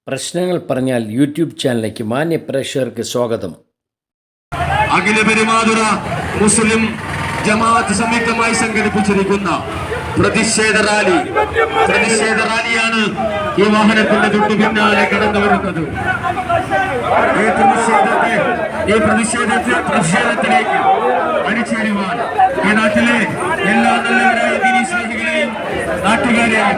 പ്രശ്നങ്ങൾ പറഞ്ഞാൽ യൂട്യൂബ് ചാനലിലേക്ക് മാന്യ പ്രേക്ഷകർക്ക് സ്വാഗതം. അഖില പെരുമാതുറ മുസ്ലിം ജമാഅത്ത് സംയുക്തമായി സംഘടിപ്പിച്ചിരിക്കുന്ന പ്രതിഷേധ റാലിയാണ് ഈ വാഹനത്തിന്റെ തൊട്ടു പിന്നാലെ കടന്നു വരുന്നത്. ഈ പ്രതിഷേധത്തിലേക്ക് അണിചേരുവാൻ ഈ നാട്ടിലെ എല്ലാ നല്ലവരായ ദീനി സ്നേഹികളെയും നാട്ടുകാരെയും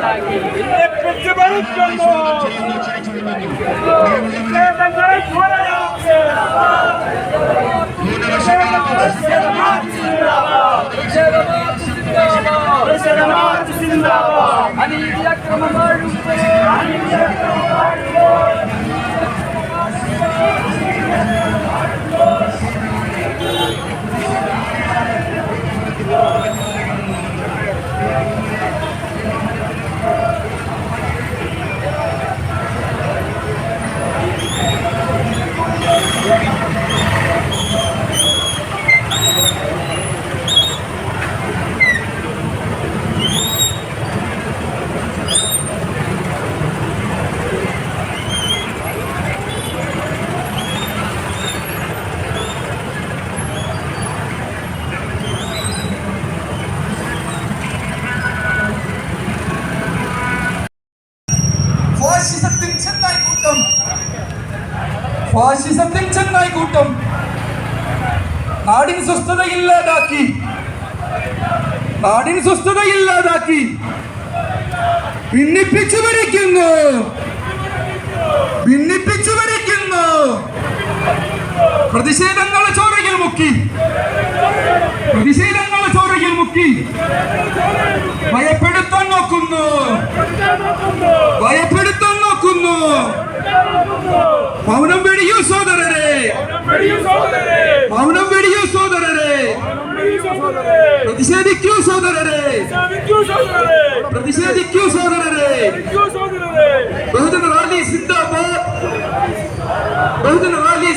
ഫാഷിസത്തിൽ ചെന്നായിക്കൂട്ടം നാടിൻ സ്വസ്ഥതയില്ലാതാക്കി ഭിന്നിപ്പിച്ചു ഭരിക്കുന്നു. പ്രതിഷേധങ്ങളെ ചോരയിൽ മുക്കി ഭയപ്പെടുത്താൻ നോക്കുന്നു. മൗനം വെടിയൂ സോദരരെ, പ്രതിഷേധിക്കൂ സോദരരെ. ബഹുജന റാലി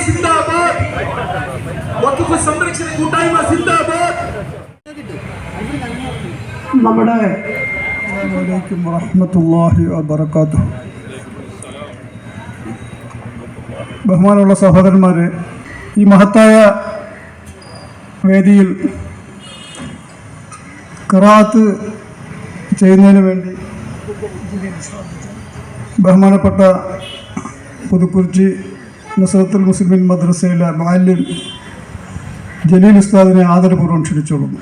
സിന്ദാബാദ്, വഖഫ് സംരക്ഷണ കൂട്ടായ്മ സിന്ദാബാദ്. നമ്മുടെ വലൈക്കും വറഹ്മത്തുള്ളാഹി വബറകാതുഹു. ബഹുമാനമുള്ള സഹോദരന്മാരെ, ഈ മഹത്തായ വേദിയിൽ ഖിറാഅത്ത് ചെയ്യുന്നതിന് വേണ്ടി ബഹുമാനപ്പെട്ട പുതുക്കുറിച്ചി നുസ്രത്തുൽ മുസ്ലിമീൻ മദ്രസയിലെ മുഅല്ലിം ജലീൽ ഉസ്താദിനെ ആദരപൂർവ്വം ക്ഷണിച്ചോളുന്നു.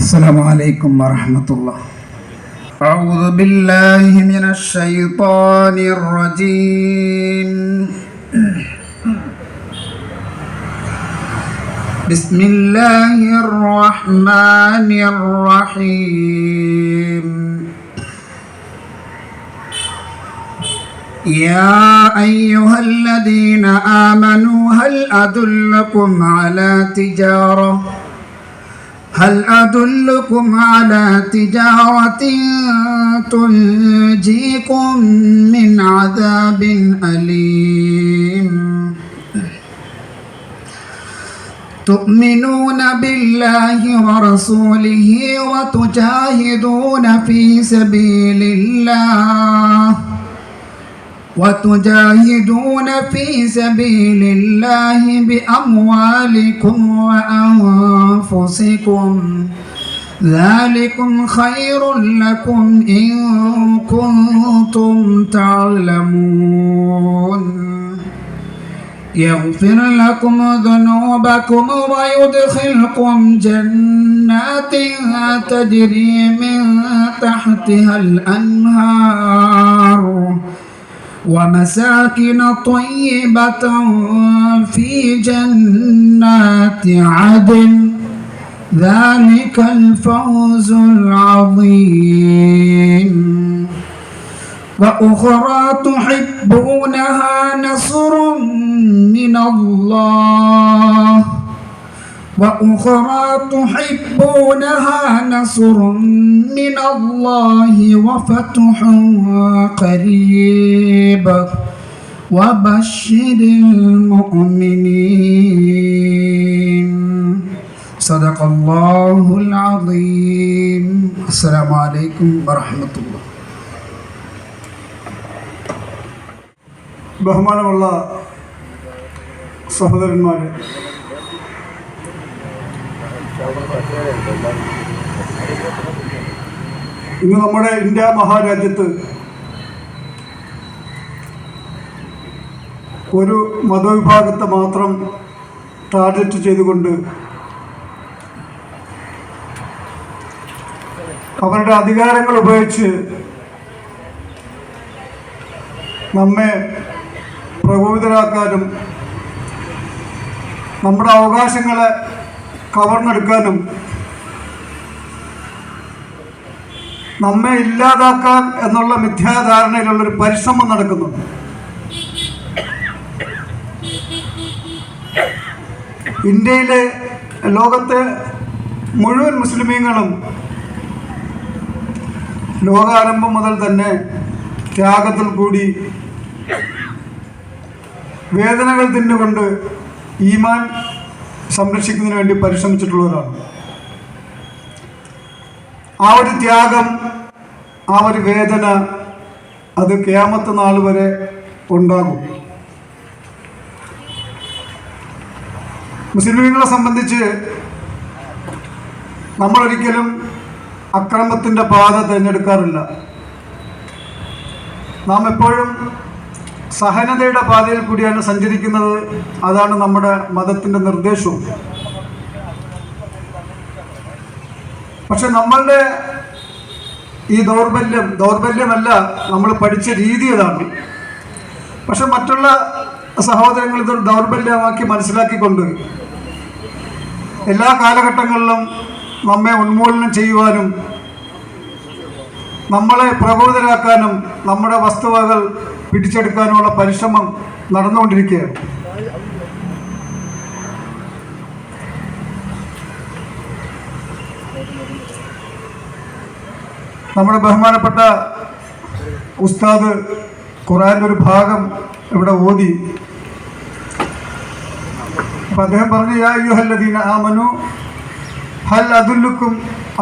السلام عليكم ورحمة الله. أعوذ بالله من الشيطان الرجيم. بسم الله الرحمن الرحيم. يا أيها الذين آمنوا هل أدلكم على تجارة تنجيكم من عذاب أليم. تؤمنون بالله ورسوله وتجاهدون في سبيل الله بأموالكم وأنفسكم، ذلكم خير لكم إن كنتم تعلمون. يغفر لكم ذنوبكم ويدخلكم جنات تجري من تحتها الأنهار ومساكن طيبة في جنات عدن، ذلك الفوز العظيم. وأخرى تحبونها نصر من الله وفتح قريب وبشر المؤمنين. صدق الله العظيم. السلام عليكم ورحمة الله. ബഹുമാനമുള്ള സഹോദരന്മാരെ, ഇന്ന് നമ്മുടെ ഇന്ത്യ മഹാരാജ്യത്ത് ഒരു മതവിഭാഗത്തെ മാത്രം ടാർഗറ്റ് ചെയ്തുകൊണ്ട് അവരുടെ അധികാരങ്ങൾ ഉപയോഗിച്ച് നമ്മെ പ്രകോപിതരാക്കാനും നമ്മുടെ അവകാശങ്ങളെ കവർന്നെടുക്കാനും നമ്മെ ഇല്ലാതാക്കാൻ എന്നുള്ള മിഥ്യാധാരണയിലുള്ളൊരു പരിശ്രമം നടക്കുന്നുണ്ട്. ഇന്ത്യയിലെ ലോകത്തെ മുഴുവൻ മുസ്ലിമീങ്ങളും ലോകാരംഭം മുതൽ തന്നെ ത്യാഗത്തിൽ കൂടി വേദനകൾ തിന്നുകൊണ്ട് ഈമാൻ സംരക്ഷിക്കുന്നതിന് വേണ്ടി പരിശ്രമിച്ചിട്ടുള്ളവരാണ്. ആ ഒരു ത്യാഗം, ആ ഒരു വേദന അത് ഖിയാമത്ത് നാൾ വരെ ഉണ്ടാകും. മുസ്ലിമീങ്ങളെ സംബന്ധിച്ച് നമ്മളൊരിക്കലും അക്രമത്തിൻ്റെ പാത തിരഞ്ഞെടുക്കാറില്ല. നാം എപ്പോഴും സഹനതയുടെ പാതയിൽ കൂടിയാണ് സഞ്ചരിക്കുന്നത്. അതാണ് നമ്മുടെ മതത്തിൻ്റെ നിർദ്ദേശവും. പക്ഷെ നമ്മളുടെ ഈ ദൗർബല്യമല്ല, നമ്മൾ പഠിച്ച രീതി അതാണ്. പക്ഷെ മറ്റുള്ള സഹോദരങ്ങൾ ഇതൊരു ദൗർബല്യമാക്കി മനസ്സിലാക്കിക്കൊണ്ട് എല്ലാ കാലഘട്ടങ്ങളിലും നമ്മെ ഉന്മൂലനം ചെയ്യുവാനും നമ്മളെ പ്രകോപിതരാക്കാനും നമ്മുടെ വസ്തുവകൾ പിടിച്ചെടുക്കാനുമുള്ള പരിശ്രമം നടന്നുകൊണ്ടിരിക്കുകയാണ്. നമ്മുടെ ബഹുമാനപ്പെട്ട ഉസ്താദ് ഖുർആന്റെ ഒരു ഭാഗം ഇവിടെ ഓതി. അപ്പം അദ്ദേഹം പറഞ്ഞു, യാ അയ്യുഹല്ലദീന ആമനു ഹൽ അദുല്ലുക്കും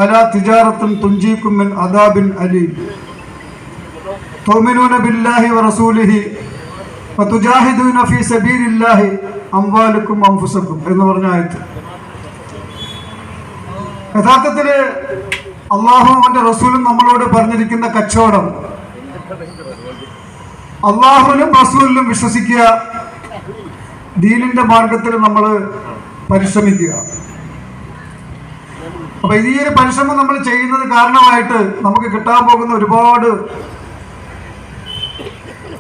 അലാ തിജാറത്തുൻ തുൻജീക്കും മിൻ അദാബിൻ അലീം തുഅ്മിനൂന ബില്ലാഹി വറസൂലിഹി വതുജാഹിദൂന ഫീ സബീലില്ലാഹി അംവാലുക്കും അൻഫുസക്കും എന്ന് പറഞ്ഞ ആയത്ത്. യഥാർത്ഥത്തിൽ അള്ളാഹുവും അവൻ്റെ റസൂലും നമ്മളോട് പറഞ്ഞിരിക്കുന്ന കച്ചവടം അള്ളാഹുവിലും റസൂലിലും വിശ്വസിക്കുക, ദീനിന്റെ മാർഗത്തിൽ നമ്മൾ പരിശ്രമിക്കുക. അപ്പൊ ഈ ഒരു പരിശ്രമം നമ്മൾ ചെയ്യുന്നത് കാരണമായിട്ട് നമുക്ക് കിട്ടാൻ പോകുന്ന ഒരുപാട്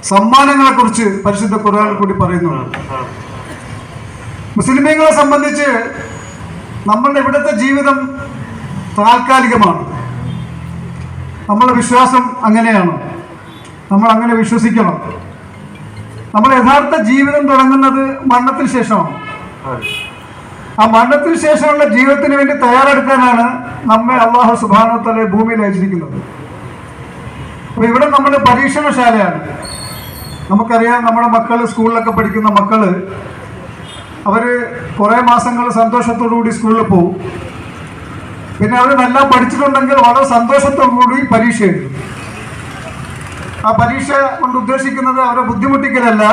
സമ്മാനങ്ങളെ കുറിച്ച് പരിശുദ്ധ ഖുർആനിൽ കൂടി പറയുന്നുണ്ട്. മുസ്ലിമീങ്ങളെ സംബന്ധിച്ച് നമ്മളുടെ ഇവിടുത്തെ ജീവിതം താൽക്കാലികമാണ്. നമ്മളെ വിശ്വാസം അങ്ങനെയാണ്, നമ്മൾ അങ്ങനെ വിശ്വസിക്കണം. നമ്മൾ യഥാർത്ഥ ജീവിതം തുടങ്ങുന്നത് മരണത്തിന് ശേഷമാണ്. ആ മരണത്തിന് ശേഷമുള്ള ജീവിതത്തിന് വേണ്ടി തയ്യാറെടുക്കാനാണ് നമ്മെ അല്ലാഹു സുബ്ഹാനഹു വ തആല ഭൂമിയിൽ അയച്ചിരിക്കുന്നത്. അപ്പോൾ ഇവിടെ നമ്മൾ പരീക്ഷണശാലയാണ്. നമുക്കറിയാം, നമ്മുടെ മക്കൾ, സ്കൂളിലൊക്കെ പഠിക്കുന്ന മക്കൾ, അവർ കുറേ മാസങ്ങൾ സന്തോഷത്തോടുകൂടി സ്കൂളിൽ പോകും. പിന്നെ അവർ നല്ല പഠിച്ചിട്ടുണ്ടെങ്കിൽ വളരെ സന്തോഷത്തോടുകൂടി പരീക്ഷ എഴുതും. ആ പരീക്ഷ കൊണ്ട് ഉദ്ദേശിക്കുന്നത് അവരെ ബുദ്ധിമുട്ടിക്കലല്ല,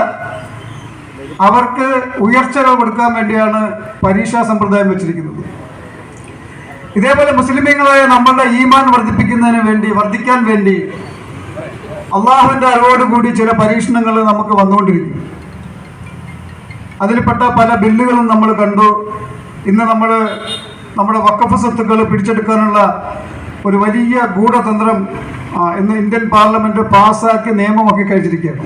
അവർക്ക് ഉയർച്ചകൾ കൊടുക്കാൻ വേണ്ടിയാണ് പരീക്ഷാ സമ്പ്രദായം വെച്ചിരിക്കുന്നത്. ഇതേപോലെ മുസ്ലിമീങ്ങളായ നമ്മളുടെ ഈമാൻ വർദ്ധിക്കാൻ വേണ്ടി അള്ളാഹുവിൻ്റെ അറിവോടുകൂടി ചില പരീക്ഷണങ്ങൾ നമുക്ക് വന്നുകൊണ്ടിരിക്കും. അതിൽപ്പെട്ട പല ബില്ലുകളും നമ്മൾ കണ്ടു. ഇന്ന് നമ്മുടെ വഖഫ് സ്വത്തുക്കൾ പിടിച്ചെടുക്കാനുള്ള ഒരു വലിയ ഗൂഢതന്ത്രം ഇന്ന് ഇന്ത്യൻ പാർലമെന്റ് പാസ്സാക്കി നിയമമാക്കി കഴിച്ചിരിക്കുകയാണ്.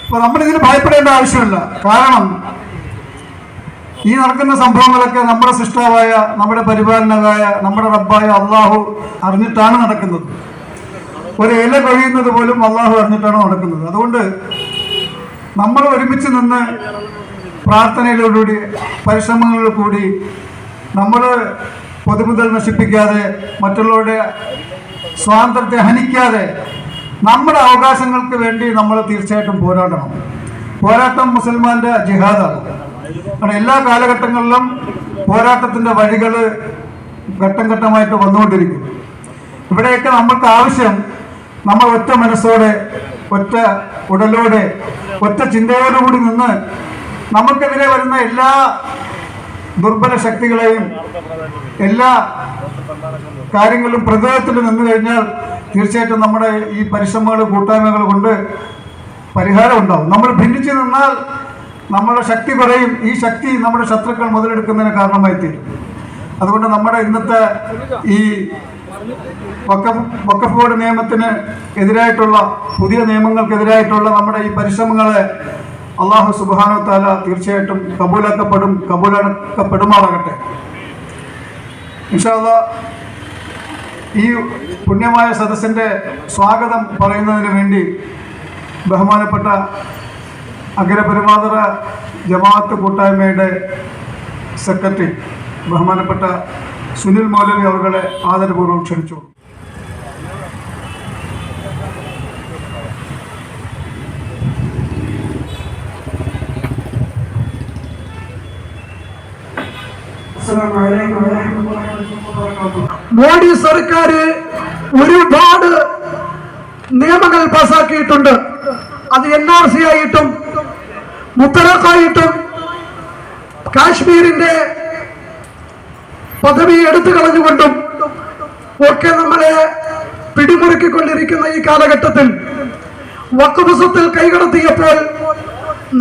അപ്പോൾ നമ്മളിതിന് ഭയപ്പെടേണ്ട ആവശ്യമില്ല. കാരണം ഈ നടക്കുന്ന സംഭവങ്ങളൊക്കെ നമ്മുടെ സൃഷ്ടാവായ, നമ്മുടെ പരിപാലനകായ, നമ്മുടെ റബ്ബായ അള്ളാഹു അറിഞ്ഞിട്ടാണ് നടക്കുന്നത്. ഒരു ഇല കൊഴിയുന്നത് പോലും അള്ളാഹു അറിഞ്ഞിട്ടാണ് നടക്കുന്നത്. അതുകൊണ്ട് നമ്മൾ ഒരുമിച്ച് നിന്ന് പ്രാർത്ഥനയിലൂടെ, പരിശ്രമങ്ങളിലൂടെ കൂടി നമ്മൾ പൊതുമുതൽ നശിപ്പിക്കാതെ, മറ്റുള്ളവരുടെ സ്വാതന്ത്ര്യത്തെ ഹനിക്കാതെ നമ്മുടെ അവകാശങ്ങൾക്ക് വേണ്ടി നമ്മൾ തീർച്ചയായിട്ടും പോരാടണം. പോരാട്ടം മുസൽമാന്റെ ജിഹാദാണ്. കാരണം എല്ലാ കാലഘട്ടങ്ങളിലും പോരാട്ടത്തിൻ്റെ വഴികൾ ഘട്ടം ഘട്ടമായിട്ട് വന്നുകൊണ്ടിരിക്കും. ഇവിടെയൊക്കെ നമ്മൾക്ക് ആവശ്യം നമ്മൾ ഒറ്റ മനസ്സോടെ, ഒറ്റ ഉടലോടെ, ഒറ്റ ചിന്തയോടുകൂടി നിന്ന് നമുക്കെതിരെ വരുന്ന എല്ലാ ദുർബല ശക്തികളെയും, എല്ലാ കാര്യങ്ങളും പ്രതിരോധത്തിൽ നിന്ന് കഴിഞ്ഞാൽ തീർച്ചയായിട്ടും നമ്മുടെ ഈ പരിശ്രമങ്ങൾ, കൂട്ടായ്മകൾ കൊണ്ട് പരിഹാരം ഉണ്ടാവും. നമ്മൾ ഭിന്നിച്ചു നിന്നാൽ നമ്മുടെ ശക്തി കുറയും. ഈ ശക്തി നമ്മുടെ ശത്രുക്കൾ മുതലെടുക്കുന്നതിന് കാരണമായി തീരും. അതുകൊണ്ട് നമ്മുടെ ഇന്നത്തെ ഈ വഖഫ് ബോർഡ് നിയമത്തിന് എതിരായിട്ടുള്ള, പുതിയ നിയമങ്ങൾക്കെതിരായിട്ടുള്ള നമ്മുടെ ഈ പരിശ്രമങ്ങളെ അള്ളാഹു സുബ്ഹാനഹു വ തആല തീർച്ചയായിട്ടും കബൂലാക്കപ്പെടുമാറാകട്ടെ. ഇൻഷാ അല്ലാഹ് ഈ പുണ്യമായ സദസ്സിൻ്റെ സ്വാഗതം പറയുന്നതിന് വേണ്ടി ബഹുമാനപ്പെട്ട അഗ്രപെരുമാതറ ജമാഅത്ത് കൂട്ടായ്മയുടെ സെക്രട്ടറി ബഹുമാനപ്പെട്ട സുനിൽ മൗലവി അവരുടെ ആദരപൂർവ്വം ക്ഷണിച്ചു. മോഡി സർക്കാർ ഒരുപാട് നിയമങ്ങൾ പാസാക്കിയിട്ടുണ്ട്. അത് NRC ആയിട്ടും മുത്തലാഖായിട്ടും കാശ്മീരിന്റെ പദവി എടുത്തു കളഞ്ഞുകൊണ്ടും ഒക്കെ നമ്മളെ പിടിമുറുക്കിക്കൊണ്ടിരിക്കുന്ന ഈ കാലഘട്ടത്തിൽ വഖഫ് സ്വത്തിൽ കൈകടത്തിയപ്പോൾ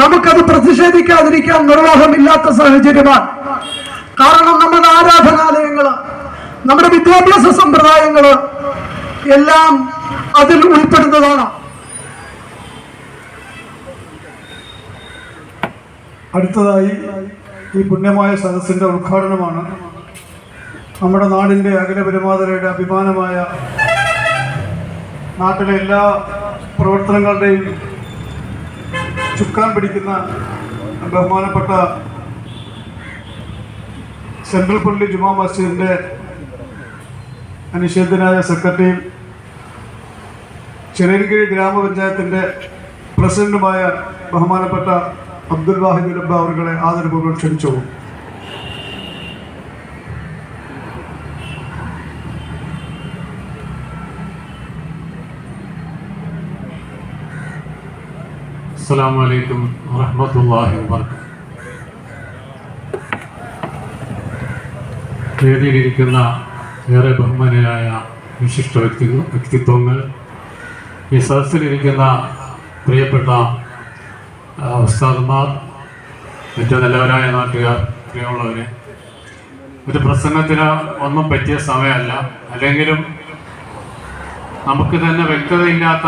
നമുക്കത് പ്രതിഷേധിക്കാതിരിക്കാൻ നിർവാഹമില്ലാത്ത സാഹചര്യമാണ്. കാരണം നമ്മുടെ ആരാധനാലയങ്ങൾ, നമ്മുടെ വിദ്യാഭ്യാസ സമ്പ്രദായങ്ങൾ എല്ലാം അതിൽ ഉൾപ്പെടുന്നതാണ്. അടുത്തതായി ഈ പുണ്യമായ സദസ്സിൻ്റെ ഉദ്ഘാടനമാണ്. നമ്മുടെ നാടിൻ്റെ അഗ്രപെരുമാതരയുടെ അഭിമാനമായ, നാട്ടിലെ എല്ലാ പ്രവർത്തനങ്ങളുടെയും ചുക്കാൻ പിടിക്കുന്ന ബഹുമാനപ്പെട്ട സെൻട്രൽ പള്ളി ജുമാ മസ്ജിദിൻ്റെ അനിഷേധ്യനായ സെക്രട്ടറിയും ചിറയൻകീഴ് ഗ്രാമപഞ്ചായത്തിൻ്റെ പ്രസിഡന്റുമായ ബഹുമാനപ്പെട്ട അബ്ദുൽ വാഹിദ് റബ്ബ അവരുടെ ആദരപൂർവ്വം ക്ഷണിച്ചു. അസ്സലാമു അലൈക്കും വറഹ്മത്തുള്ളാഹി വബറകാതുഹു. വേദിയിലിരിക്കുന്ന ഏറെ ബഹുമാനരായ വിശിഷ്ട വ്യക്തിത്വങ്ങൾ, ഈ സദസ്സിലിരിക്കുന്ന പ്രിയപ്പെട്ട ഉസ്താദുമാർ, ഏറ്റവും നല്ലവരായ നാട്ടുകാർ, പ്രിയമുള്ളവരെ, ഒരു പ്രസംഗത്തിന് ഒന്നും പറ്റിയ സമയമല്ല. അല്ലെങ്കിലും നമുക്ക് തന്നെ വ്യക്തതയില്ലാത്ത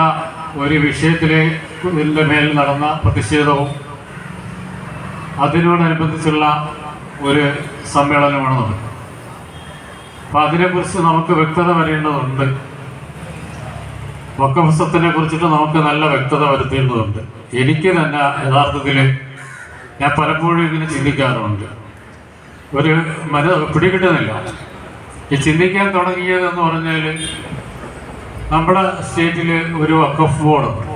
ഒരു വിഷയത്തിൻ്റെ മേൽ നടന്ന പ്രതിഷേധവും അതിനോടനുബന്ധിച്ചുള്ള ഒരു സമ്മേളനമാണ് നടന്നത്. അപ്പോൾ അതിനെക്കുറിച്ച് നമുക്ക് വ്യക്തത വരേണ്ടതുണ്ട്. വഖഫ് സ്വത്തിനെ കുറിച്ചിട്ട് നമുക്ക് നല്ല വ്യക്തത വരുത്തേണ്ടതുണ്ട്. എനിക്ക് തന്നെ യഥാർത്ഥത്തിൽ ഞാൻ പലപ്പോഴും ഇങ്ങനെ ചിന്തിക്കാറുണ്ട്, ഒരു പിടികിട്ടുന്നില്ല. ഈ ചിന്തിക്കാൻ തുടങ്ങിയതെന്ന് പറഞ്ഞാൽ, നമ്മുടെ സ്റ്റേറ്റിൽ ഒരു വഖഫ് ബോർഡുണ്ട്.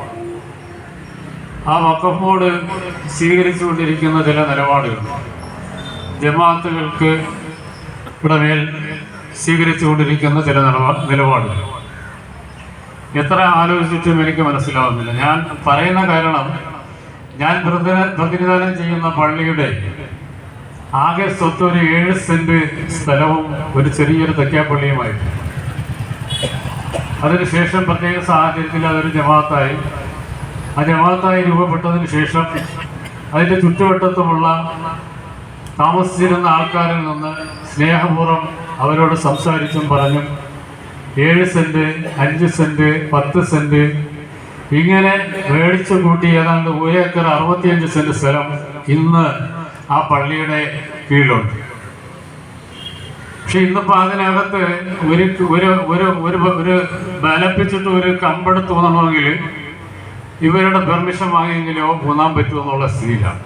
ആ വഖഫ് ബോർഡ് സ്വീകരിച്ചുകൊണ്ടിരിക്കുന്ന ചില നിലപാടുകൾ, ജമാഅത്തുകൾക്ക് ഇവിടെ മേൽ സ്വീകരിച്ചുകൊണ്ടിരിക്കുന്ന ചില നിലപാടുകൾ എത്ര ആലോചിച്ചിട്ടും എനിക്ക് മനസ്സിലാവുന്നില്ല. ഞാൻ പറയുന്ന കാരണം, ഞാൻ പ്രതിനിധാനം ചെയ്യുന്ന പള്ളിയുടെ ആകെ സ്വത്ത് ഒരു 7 സെന്റ് സ്ഥലവും ഒരു ചെറിയൊരു തെക്കാപ്പള്ളിയുമായിട്ട്, അതിനുശേഷം പ്രത്യേക സാഹചര്യത്തിൽ അതൊരു ജമാഅത്തായി. ആ ജമാഅത്തായി രൂപപ്പെട്ടതിന് ശേഷം അതിൻ്റെ ചുറ്റുവട്ടത്തുമുള്ള താമസിച്ചിരുന്ന ആൾക്കാരിൽ നിന്ന് സ്നേഹപൂർവ്വം അവരോട് സംസാരിച്ചും പറഞ്ഞും 7 സെന്റ്, 5 സെന്റ്, 10 സെന്റ് ഇങ്ങനെ മേടിച്ചു കൂട്ടി ഏതാണ്ട് 1 ഏക്കർ 65 സെന്റ് സ്ഥലം ഇന്ന് ആ പള്ളിയുടെ കീഴിലുണ്ട്. പക്ഷെ ഇന്നിപ്പോൾ അതിനകത്ത് ഒരു ബലപ്പിച്ചിട്ട് ഒരു കമ്പട് തോന്നണമെങ്കിൽ ഇവരുടെ പെർമിഷൻ വാങ്ങിയെങ്കിലോ ഊന്നാൻ പറ്റുമെന്നുള്ള സ്ഥിതിയിലാണ്.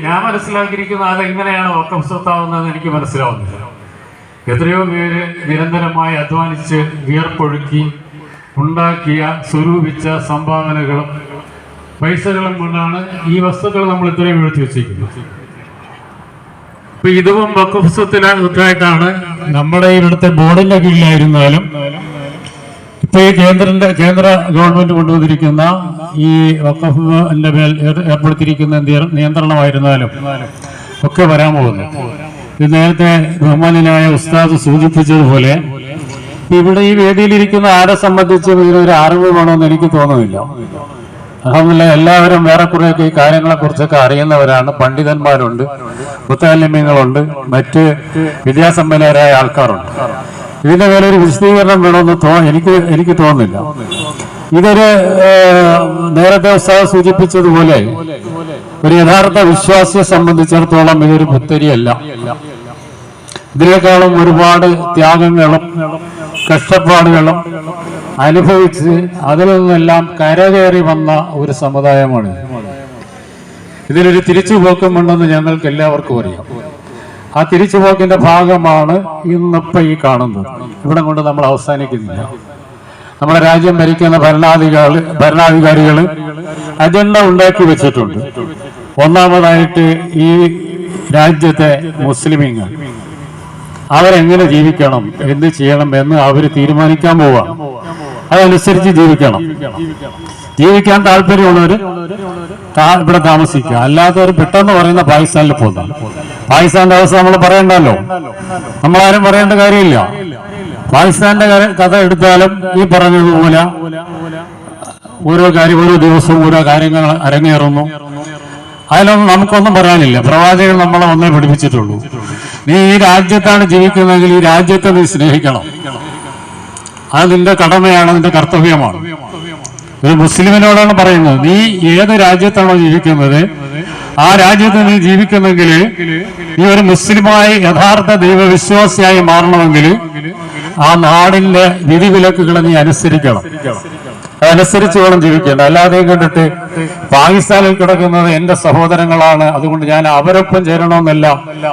ഞാൻ മനസ്സിലാക്കിയിരിക്കുന്ന അതെങ്ങനെയാണ് വഖഫ് സ്വത്താവുന്നതെന്ന് എനിക്ക് മനസ്സിലാവുന്നില്ല. എത്രയോ പേര് നിരന്തരമായി അധ്വാനിച്ച് വിയർപ്പൊഴുക്കി ഉണ്ടാക്കിയ സ്വരൂപിച്ച സംഭാവനകളും പൈസകളും കൊണ്ടാണ് ഈ വസ്തുക്കൾ നമ്മൾ ഇത്രയും എഴുതി വെച്ചിരിക്കുന്നത്. ഇപ്പൊ ഇതും വഖഫ് സ്വത്തിനായിട്ടാണ് നമ്മുടെ ഇവിടുത്തെ ബോർഡിന്റെ കീഴിലായിരുന്നാലും ഇപ്പൊ ഈ കേന്ദ്ര ഗവൺമെന്റ് കൊണ്ടുവന്നിരിക്കുന്ന ഈ വഖഫിന്റെ മേൽ ഏർപ്പെടുത്തിയിരിക്കുന്ന നിയന്ത്രണമായിരുന്നാലും ഒക്കെ വരാൻ പോകുന്നു. ഇത് നേരത്തെ ബഹുമാന്യനായ ഉസ്താദ് സൂചിപ്പിച്ചതുപോലെ ഇവിടെ ഈ വേദിയിലിരിക്കുന്ന ആരെ സംബന്ധിച്ചും ഇതിനൊരു അറിവ് വേണമെന്ന് എനിക്ക് തോന്നുന്നില്ല. അൽഹംദുലില്ലാ എല്ലാവരും വേറെ കുറേയൊക്കെ ഈ കാര്യങ്ങളെ കുറിച്ചൊക്കെ അറിയുന്നവരാണ്. പണ്ഡിതന്മാരുണ്ട്, മുത്തഅല്ലിമീങ്ങളുണ്ട്, മറ്റ് വിദ്യാസമ്പന്നരായ ആൾക്കാരുണ്ട്. ഇതിന്റെ മേലെ ഒരു വിശദീകരണം വേണമെന്ന് എനിക്ക് തോന്നുന്നില്ല. ഇതൊരു നേരത്തെ ഉസ്താദ് സൂചിപ്പിച്ചതുപോലെ ഒരു യഥാർത്ഥ വിശ്വാസിയെ സംബന്ധിച്ചിടത്തോളം ഇതൊരു പുത്തരിയല്ല. ഇതിനേക്കാളും ഒരുപാട് ത്യാഗങ്ങളും കഷ്ടപ്പാടുകളും അനുഭവിച്ച് അതിൽ നിന്നെല്ലാം കരകയറി വന്ന ഒരു സമുദായമാണ്. ഇതിലൊരു തിരിച്ചുപോക്കമുണ്ടെന്ന് ഞങ്ങൾക്ക് എല്ലാവർക്കും അറിയാം. ആ തിരിച്ചുപോക്കിന്റെ ഭാഗമാണ് ഇന്നിപ്പോ ഈ കാണുന്നത്. ഇവിടെ കൊണ്ട് നമ്മൾ അവസാനിക്കുന്നില്ല. നമ്മുടെ രാജ്യം ഭരിക്കുന്ന ഭരണാധികാരികൾ അജണ്ട ഉണ്ടാക്കി വെച്ചിട്ടുണ്ട്. ഒന്നാമതായിട്ട് ഈ രാജ്യത്തെ മുസ്ലിമീങ്ങൾ അവരെങ്ങനെ ജീവിക്കണം, എന്ത് ചെയ്യണം എന്ന് അവർ തീരുമാനിക്കാൻ പോവാം. അതനുസരിച്ച് ജീവിക്കാൻ താല്പര്യമുള്ളവർ ഇവിടെ താമസിക്കുക. അല്ലാത്തവർ പെട്ടെന്ന് പറയുന്ന പാകിസ്ഥാനിൽ പോകുന്ന പാകിസ്ഥാന്റെ അവസ്ഥ നമ്മൾ പറയണ്ടല്ലോ, നമ്മളാരും പറയേണ്ട കാര്യമില്ല. പാകിസ്ഥാന്റെ കഥ എടുത്താലും ഈ പറഞ്ഞതുപോലെ ഓരോ ദിവസവും ഓരോ കാര്യങ്ങൾ അരങ്ങേറുന്നു. അതിലൊന്നും നമുക്കൊന്നും പറയാനില്ല. പ്രവാചകൻ നമ്മളെ ഒന്നേ പഠിപ്പിച്ചിട്ടുള്ളൂ, നീ ഈ രാജ്യത്താണ് ജീവിക്കുന്നതെങ്കിൽ ഈ രാജ്യത്തെ നീ സ്നേഹിക്കണം. അത് നിന്റെ കടമയാണ്, നിന്റെ കർത്തവ്യമാണ്. ഒരു മുസ്ലിമിനോടാണ് പറയുന്നത്, നീ ഏത് രാജ്യത്താണോ ജീവിക്കുന്നത് ആ രാജ്യത്ത് നീ ജീവിക്കുന്നെങ്കിൽ നീ ഒരു മുസ്ലിമായി യഥാർത്ഥ ദൈവവിശ്വാസിയായി മാറണമെങ്കിൽ ആ നാടിന്റെ വിധിവിലക്കുകളെ നീ അനുസരിക്കണം. അതനുസരിച്ച് വേണം ജീവിക്കേണ്ടത്. അല്ലാതെ കണ്ടിട്ട് പാകിസ്ഥാനിൽ കിടക്കുന്നത് എന്റെ സഹോദരങ്ങളാണ്, അതുകൊണ്ട് ഞാൻ അവരൊപ്പം ചേരണമെന്നല്ല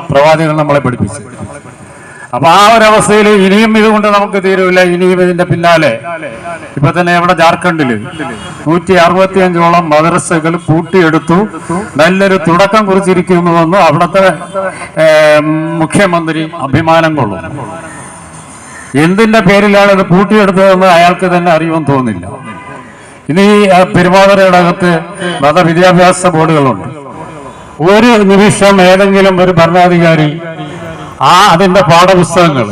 പ്രവാചകൻ നമ്മളെ പഠിപ്പിച്ചു. അപ്പൊ ആ ഒരവസ്ഥയിൽ ഇനിയും ഇതുകൊണ്ട് നമുക്ക് തീരൂല. ഇനിയും ഇതിന്റെ പിന്നാലെ ഇപ്പൊ തന്നെ ഇവിടെ ജാർഖണ്ഡില് 165ഓളം മദ്രസകൾ പൂട്ടിയെടുത്തു. നല്ലൊരു തുടക്കം കുറിച്ചിരിക്കുന്നുവെന്ന് അവിടുത്തെ മുഖ്യമന്ത്രി അഭിമാനം കൊള്ളുന്നു. എന്തിന്റെ പേരിലാണ് ഇത് പൂട്ടിയെടുത്തതെന്ന് അയാൾക്ക് തന്നെ അറിയുമെന്ന് തോന്നില്ല. ഇനി പെരുമാതുറയുടെ അകത്ത് മതവിദ്യാഭ്യാസ ബോർഡുകളുണ്ട്. ഒരു നിമിഷം ഏതെങ്കിലും ഒരു ഭരണാധികാരി അതിന്റെ പാഠപുസ്തകങ്ങൾ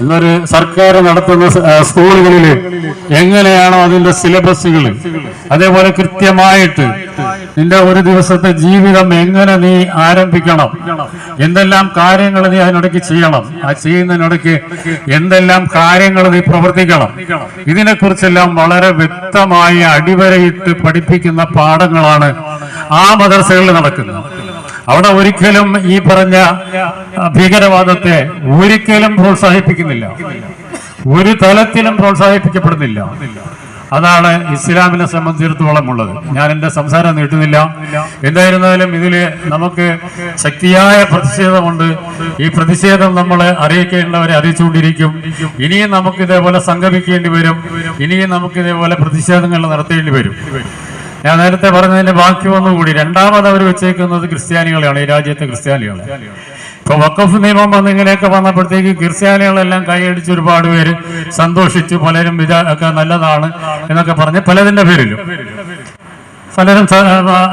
ഇന്നൊരു സർക്കാർ നടത്തുന്ന സ്കൂളുകളിൽ എങ്ങനെയാണോ അതിന്റെ സിലബസുകൾ അതേപോലെ കൃത്യമായിട്ട് നിന്റെ ഒരു ദിവസത്തെ ജീവിതം എങ്ങനെ നീ ആരംഭിക്കണം, എന്തെല്ലാം കാര്യങ്ങൾ നീ അതിനിടയ്ക്ക് ചെയ്യണം, ആ ചെയ്യുന്നതിനിടയ്ക്ക് എന്തെല്ലാം കാര്യങ്ങൾ നീ പ്രവർത്തിക്കണം, ഇതിനെക്കുറിച്ചെല്ലാം വളരെ വ്യക്തമായി അടിവരയിട്ട് പഠിപ്പിക്കുന്ന പാഠങ്ങളാണ് ആ മദ്രസകളിൽ നടക്കുന്നത്. അവിടെ ഒരിക്കലും ഈ പറഞ്ഞ ഭീകരവാദത്തെ ഒരിക്കലും പ്രോത്സാഹിപ്പിക്കുന്നില്ല, ഒരു തലത്തിലും പ്രോത്സാഹിപ്പിക്കപ്പെടുന്നില്ല. അതാണ് ഇസ്ലാമിനെ സംബന്ധിച്ചിടത്തോളം ഉള്ളത്. ഞാൻ എൻ്റെ സംസാരം നീട്ടുന്നില്ല. എന്തായിരുന്നാലും ഇതില് നമുക്ക് ശക്തിയായ പ്രതിഷേധമുണ്ട്. ഈ പ്രതിഷേധം നമ്മളെ അറിയിക്കേണ്ടവരെ അറിയിച്ചുകൊണ്ടിരിക്കും. ഇനിയും നമുക്ക് ഇതേപോലെ സംഗമിക്കേണ്ടി വരും. ഇനിയും നമുക്ക് ഇതേപോലെ പ്രതിഷേധങ്ങൾ നടത്തേണ്ടി വരും. ഞാൻ നേരത്തെ പറഞ്ഞതിന്റെ ബാക്കി ഒന്നുകൂടി, രണ്ടാമത് അവർ വെച്ചേക്കുന്നത് ക്രിസ്ത്യാനികളെയാണ്, ഈ രാജ്യത്തെ ക്രിസ്ത്യാനികളെ. ഇപ്പൊ വഖഫ് നിയമം ഇങ്ങനെയൊക്കെ വന്നപ്പോഴത്തേക്ക് ക്രിസ്ത്യാനികളെല്ലാം കൈയടിച്ച് ഒരുപാട് പേര് സന്തോഷിച്ചു. പലരും ഒക്കെ നല്ലതാണ് എന്നൊക്കെ പറഞ്ഞ് പലതിന്റെ പേരിലും പലരും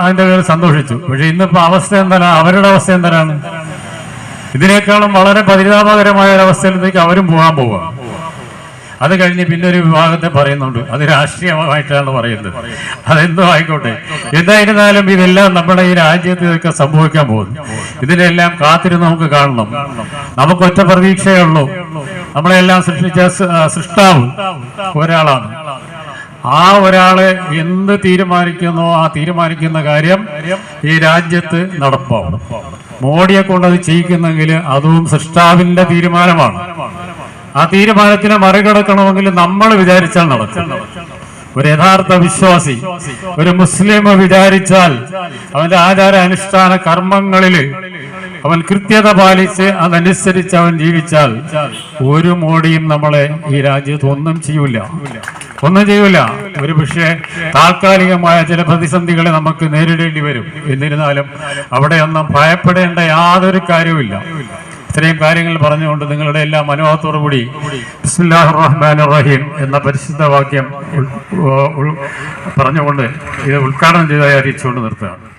അതിന്റെ പേരിൽ സന്തോഷിച്ചു. പക്ഷെ ഇന്നിപ്പോ അവസ്ഥ എന്താണ്, അവരുടെ അവസ്ഥ എന്താണ്? ഇതിനേക്കാളും വളരെ പരിതാപകരമായ ഒരവസ്ഥയിലേക്ക് അവരും പോകാൻ പോവുക. അത് കഴിഞ്ഞ് പിന്നെ ഒരു വിഭാഗത്തെ പറയുന്നുണ്ട്, അത് രാഷ്ട്രീയമായിട്ടാണ് പറയുന്നത്. അതെന്തോ ആയിക്കോട്ടെ. എന്തായിരുന്നാലും ഇതെല്ലാം നമ്മുടെ ഈ രാജ്യത്ത് ഇതൊക്കെ സംഭവിക്കാൻ പോകുന്നു. ഇതിനെല്ലാം കാത്തിരുന്ന് നമുക്ക് കാണണം. നമുക്ക് ഒറ്റ പ്രതീക്ഷയേ ഉള്ളൂ, നമ്മളെല്ലാം സൃഷ്ടിച്ച സൃഷ്ടാവ് ഒരാളാണ്. ആ ഒരാള് എന്ത് തീരുമാനിക്കുന്നോ ആ തീരുമാനിക്കുന്ന കാര്യം ഈ രാജ്യത്ത് നടപ്പാവും. മോഡിയെ കൊണ്ട് അത് ചെയ്യിക്കുന്നെങ്കിൽ അതും സൃഷ്ടാവിന്റെ തീരുമാനമാണ്. ആ തീരുമാനത്തിനെ മറികടക്കണമെങ്കിൽ നമ്മൾ വിചാരിച്ചാൽ നടക്കും. ഒരു യഥാർത്ഥ വിശ്വാസി, ഒരു മുസ്ലിം വിചാരിച്ചാൽ അവന്റെ ആചാര അനുഷ്ഠാന കർമ്മങ്ങളിൽ അവൻ കൃത്യത പാലിച്ച് അതനുസരിച്ച് അവൻ ജീവിച്ചാൽ ഒരു മോഡിയും നമ്മളെ ഈ രാജ്യത്ത് ഒന്നും ചെയ്യൂല. ഒന്നും ചെയ്യൂല. ഒരു പക്ഷേ താൽക്കാലികമായ ചില പ്രതിസന്ധികളെ നമുക്ക് നേരിടേണ്ടി വരും. എന്നിരുന്നാലും അവിടെയൊന്നും ഭയപ്പെടേണ്ട യാതൊരു കാര്യവുമില്ല. ഇത്രയും കാര്യങ്ങൾ പറഞ്ഞുകൊണ്ട് നിങ്ങളുടെ എല്ലാ മനോഭാവത്തോടു കൂടി ബിസ്മില്ലാഹിർ റഹ്മാനിർ റഹീം എന്ന പരിശുദ്ധ വാക്യം പറഞ്ഞുകൊണ്ട് ഇത് ഉദ്ഘാടനം ചെയ്തതായി അറിയിച്ചുകൊണ്ട് നിർത്തുകയാണ്.